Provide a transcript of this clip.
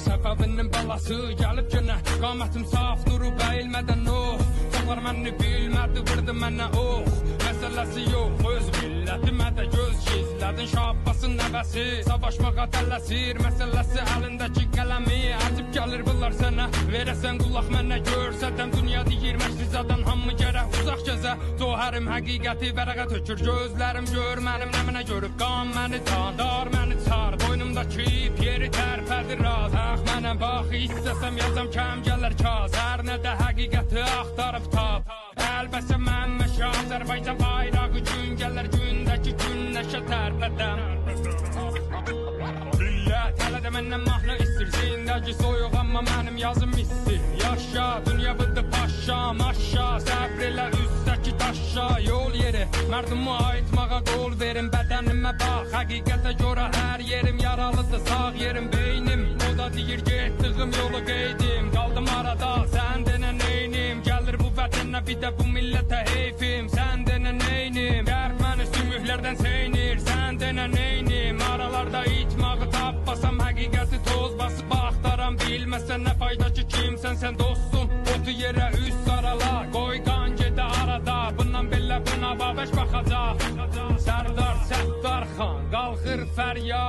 Səbəbinin balası gəlib günə, qamətim saf, nuru bəyilmədən Çoxlar məni bilmədi, vurdu mənə Məsələsi yox, öz millətimə də göz gizlədin Şabbasın nəvəsi, savaşmağa tələsir Məsələsi əlindəki qələmi Əcib gəlir bunlar sənə, verəsən qulaq mənə Görsədəm dünya deyir, məşrizadan hamı gərək uzaq gəzə Zohərim həqiqəti vərəqə tökür Gözlərim gör mənim nəminə görüb Qan məni dar məni çar Boynumdakı ip yeri tərpədir raz Mənə bax, istəsəm yazam kəm gələr kaz Hər nədə həqiqəti axtarıb tap Əlbəsə mən məşə Azərbaycan bayrağı gün gələr Gündəki gün nəşə tərpədəm Millət hələ də məndən mahnı istir Zindəki soyuq amma mənim yazım istir Yaşa, dünya bıdı paşa, maşa Səbr elə üstdəki daşa Yol yeri, mərdumu aytmağa qol verin Bədənimə bax, həqiqətə görə hər yerim Yaralıdır, sağ yerim, beynim O da deyir getdiyim yolu qeydim Qaldım arada, sən denə neynim Gəlir bu vətənə bir də bu millətə heyfim Sən denə neynim Qərb məni sümüklərdən seynir Sən denə neynim Aralarda itmağı tapmasam həqiqəti toz basıb axtaram Bilməsən nə fayda ki kimsən sən dostum Otu yerə üst sarala Qoy qan gedə arada Bundan belə buna babəş baxacaq Sərdar Səttar xan qalxır fəryad